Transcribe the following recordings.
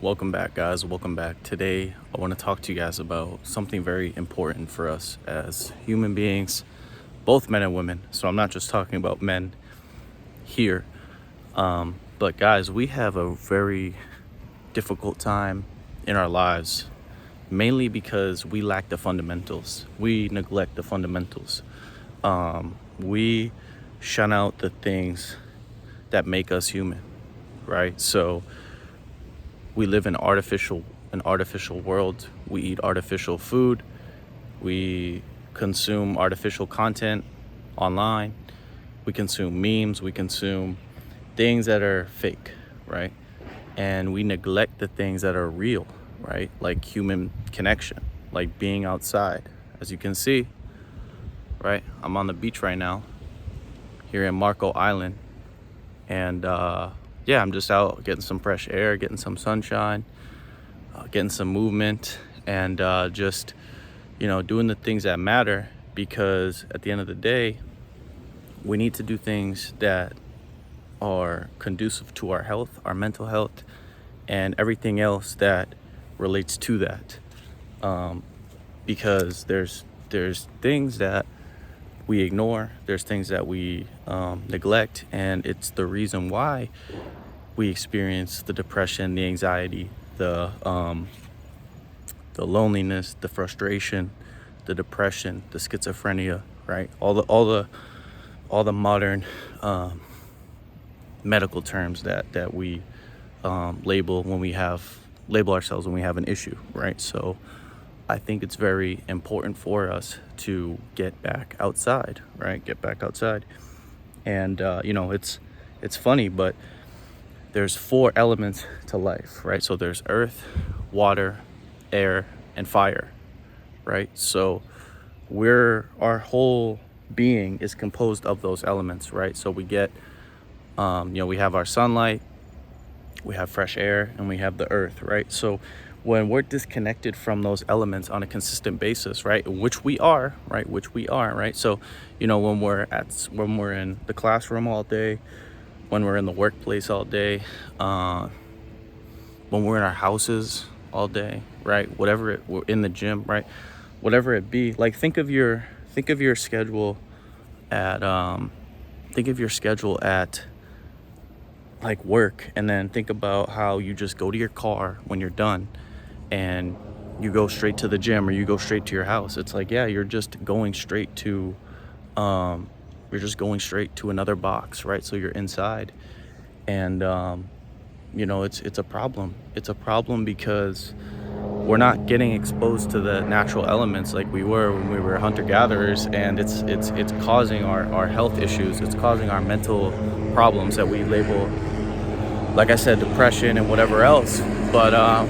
Welcome back, guys. Welcome back. Today, I want to talk to you guys about something very important for us as human beings, both men and women. So, I'm not just talking about men here, but guys, we have a very difficult time in our lives, mainly because we lack the fundamentals. We neglect the fundamentals. We shun out the things that make us human, right? So, we live in an artificial world. We eat artificial food. We consume artificial content online. We consume memes. We consume things that are fake, right? And we neglect the things that are real, right? Like human connection, like being outside. As you can see, right? I'm on the beach right now here in Marco Island. And yeah, I'm just out getting some fresh air, getting some sunshine, getting some movement, and just, doing the things that matter, because at the end of the day, we need to do things that are conducive to our health, our mental health, and everything else that relates to that. Because there's things that we ignore, there's things that we neglect, and it's the reason why we experience the depression, the anxiety, the loneliness, the frustration, the depression, the schizophrenia, right? All the modern medical terms that we label ourselves when we have an issue, right? So I think it's very important for us to get back outside, right? Get back outside. And, it's funny, but there's 4 elements to life, right? So there's earth, water, air, and fire, right? So our whole being is composed of those elements, right? So we get, we have our sunlight, we have fresh air, and we have the earth, right? So when we're disconnected from those elements on a consistent basis, right, which we are, right? So, when we're in the classroom all day, when we're in the workplace all day, when we're in our houses all day, right? We're in the gym, right? Whatever it be, like think of your schedule at like work, and then think about how you just go to your car when you're done and you go straight to the gym, or you go straight to your house. It's like, yeah, you're just going straight to another box, right? So you're inside, and it's a problem. It's a problem because we're not getting exposed to the natural elements like we were when we were hunter-gatherers, and it's causing our health issues. It's causing our mental problems that we label, like I said, depression and whatever else. But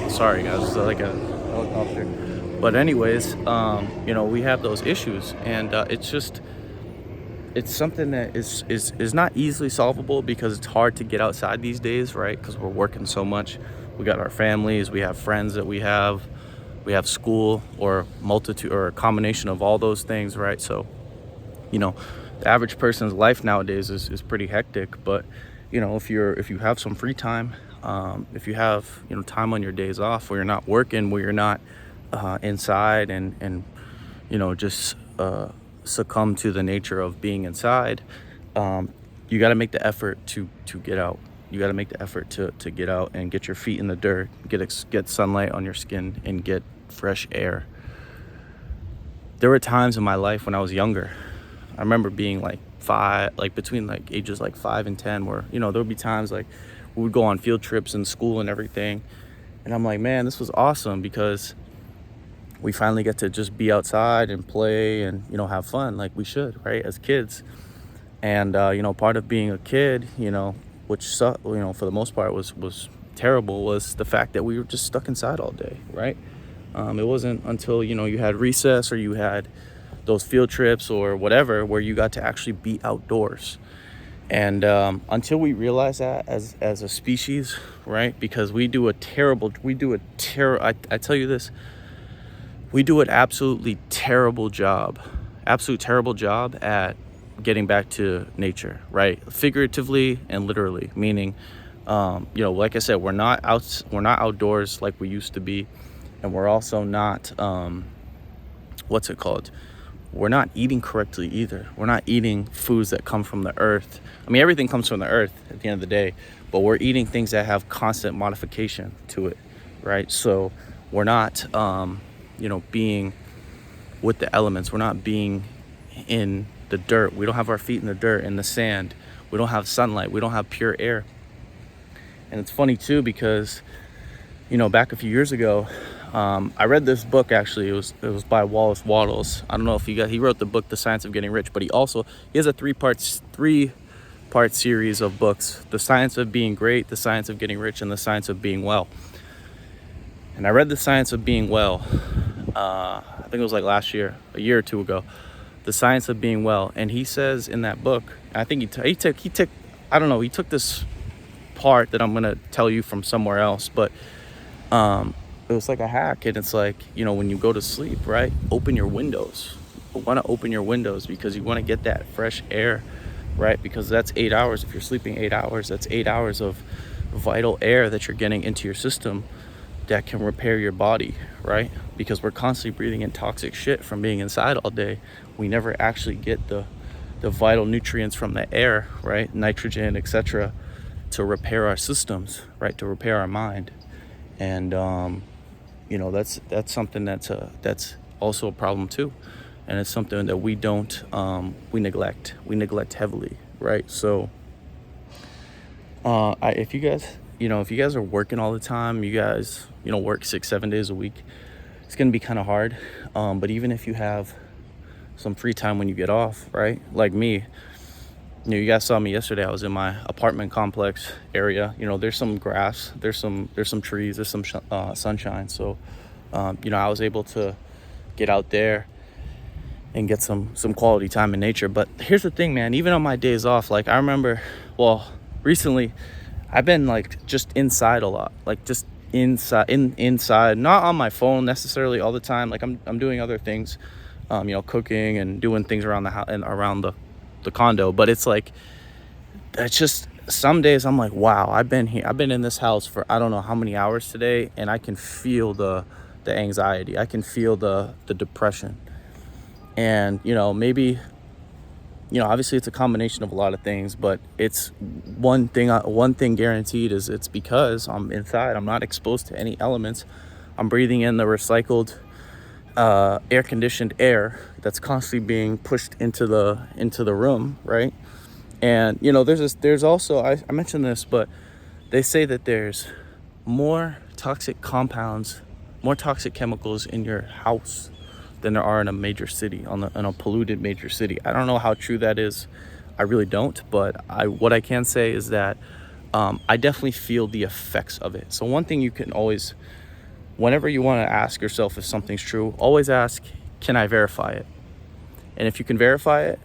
sorry guys, it's like a helicopter. But anyways, we have those issues, and it's something that is not easily solvable, because it's hard to get outside these days, right? Because we're working so much. We got our families, we have friends that we have school, or a combination of all those things, right? So, the average person's life nowadays is pretty hectic. But if you have some free time, if you have time on your days off, where you're not working, where you're not inside, and just succumb to the nature of being inside, you got to make the effort to get out. You got to make the effort to get out and get your feet in the dirt, get sunlight on your skin, and get fresh air. There were times in my life when I was younger. I remember being between ages 5 and 10, where there would be times we would go on field trips in school and everything, and I'm like, man, this was awesome, because we finally get to just be outside and play and have fun like we should, right, as kids. And part of being a kid, which for the most part was terrible, was the fact that we were just stuck inside all day, right? It wasn't until you had recess, or you had those field trips or whatever, where you got to actually be outdoors. And until we realize that as a species, right, because I tell you this, we do an absolute terrible job at getting back to nature, right? Figuratively and literally, meaning You know, like I said, we're not outdoors like we used to be, and we're also not what's it called? We're not eating correctly either. We're not eating foods that come from the earth. I mean, everything comes from the earth at the end of the day, but we're eating things that have constant modification to it, right? So we're not, you know, being with the elements. We're not being in the dirt. We don't have our feet in the dirt, in the sand. We don't have sunlight. We don't have pure air. And it's funny too, because, you know, back a few years ago, I read this book. Actually, it was by Wallace Wattles. I don't know if he wrote the book The Science of Getting Rich, but he has a three-part series of books: The Science of Being Great, The Science of Getting Rich, and The Science of Being Well. And I read The Science of Being Well, I think it was like last year, a year or two ago. The Science of Being Well. And he says in that book, I think he took I don't know, he took this part that I'm gonna tell you from somewhere else, but it was like a hack. And it's like, you know, when you go to sleep, right, open your windows. You want to open your windows because you want to get that fresh air, right? Because that's 8 hours. If you're sleeping 8 hours, that's 8 hours of vital air that you're getting into your system that can repair your body, right? Because we're constantly breathing in toxic shit from being inside all day. We never actually get the vital nutrients from the air, right, nitrogen, etc., to repair our systems, right, to repair our mind. And you know, that's something that's also a problem too, and it's something that we neglect heavily, right? So if you guys are working all the time, you guys, you know, work 6-7 days a week, it's gonna be kind of hard. But even if you have some free time when you get off, right, like me, you know, you guys saw me yesterday. I was in my apartment complex area. You know, there's some grass, there's some trees, there's some sunshine. So, you know, I was able to get out there and get some quality time in nature. But here's the thing, man. Even on my days off, like I remember, well, recently, I've been like just inside a lot, like just inside, not on my phone necessarily all the time. Like I'm doing other things, you know, cooking and doing things around the house and around the condo. But it's like, it's just some days I'm like, wow, I've been in this house for I don't know how many hours today, and I can feel the anxiety. I can feel the depression. And, you know, maybe, you know, obviously it's a combination of a lot of things, but it's one thing guaranteed is it's because I'm inside. I'm not exposed to any elements. I'm breathing in the recycled air conditioned air that's constantly being pushed into the room, right? And, you know, there's also, I mentioned this, but they say that there's more toxic compounds, more toxic chemicals in your house than there are in a major city, in a polluted major city. I don't know how true that is. I really don't. But what I can say is that I definitely feel the effects of it. So one thing you can always, whenever you want to ask yourself if something's true, always ask, can I verify it? And if you can verify it,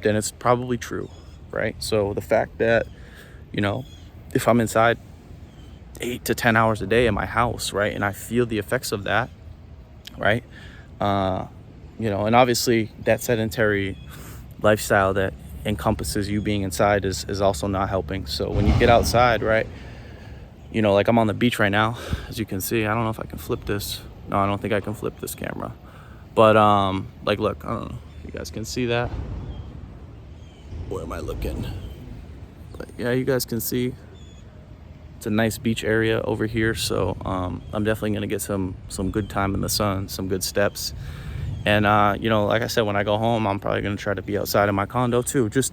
then it's probably true, right? So the fact that, you know, if I'm inside 8 to 10 hours a day in my house, right, and I feel the effects of that, right, you know, and obviously that sedentary lifestyle that encompasses you being inside is also not helping. So when you get outside, right, you know, like I'm on the beach right now, as you can see. I don't know if I can flip this. No, I don't think I can flip this camera. But like, look, I don't know if you guys can see that. Where am I looking? But yeah, you guys can see it's a nice beach area over here. So I'm definitely gonna get some good time in the sun, some good steps. And you know, like I said, when I go home, I'm probably gonna try to be outside in my condo too, because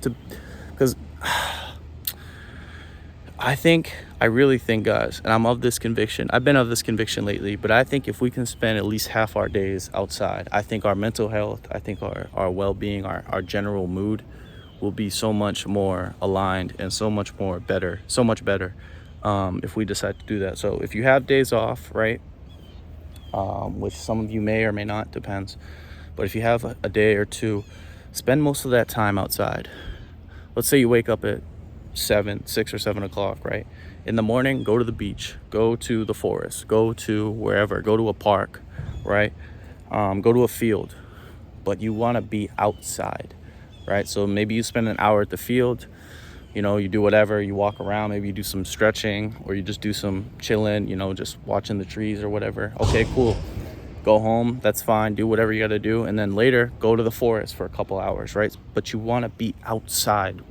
I really think, guys, and I'm of this conviction. I've been of this conviction lately, but I think if we can spend at least half our days outside, I think our mental health, I think our well-being, our general mood will be so much more aligned and so much better if we decide to do that. So if you have days off, right, which some of you may or may not, depends, but if you have a day or two, spend most of that time outside. Let's say you wake up at 6 or 7 o'clock, right? In the morning, go to the beach, go to the forest, go to wherever, go to a park, right? Go to a field, but you want to be outside, right? So maybe you spend an hour at the field, You know, you do whatever, you walk around, maybe you do some stretching, or you just do some chilling, you know, just watching the trees or whatever. Okay, cool. Go home, that's fine. Do whatever you got to do, and then later go to the forest for a couple hours, right? But you want to be outside.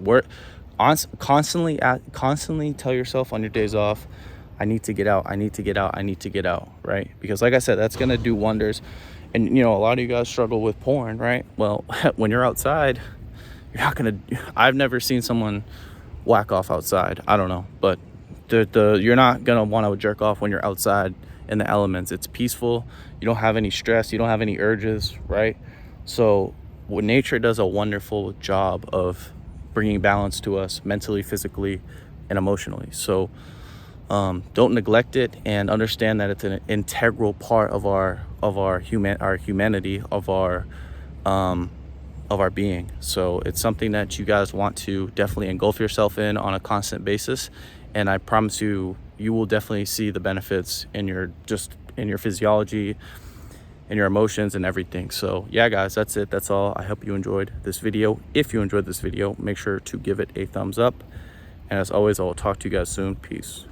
Constantly tell yourself on your days off, I need to get out, I need to get out, I need to get out, right? Because like I said, that's gonna do wonders. And you know, a lot of you guys struggle with porn, right? Well, when you're outside, you're not gonna. I've never seen someone whack off outside. I don't know, but you're not gonna want to jerk off when you're outside in the elements. It's peaceful. You don't have any stress. You don't have any urges, right? So nature does a wonderful job of bringing balance to us mentally, physically, and emotionally. So don't neglect it, and understand that it's an integral part of our humanity, of our being. So it's something that you guys want to definitely engulf yourself in on a constant basis, and I promise you, you will definitely see the benefits in your physiology, in your emotions, and everything. So yeah, guys, that's it. That's all. I hope you enjoyed this video. If you enjoyed this video, make sure to give it a thumbs up, and as always, I will talk to you guys soon. Peace.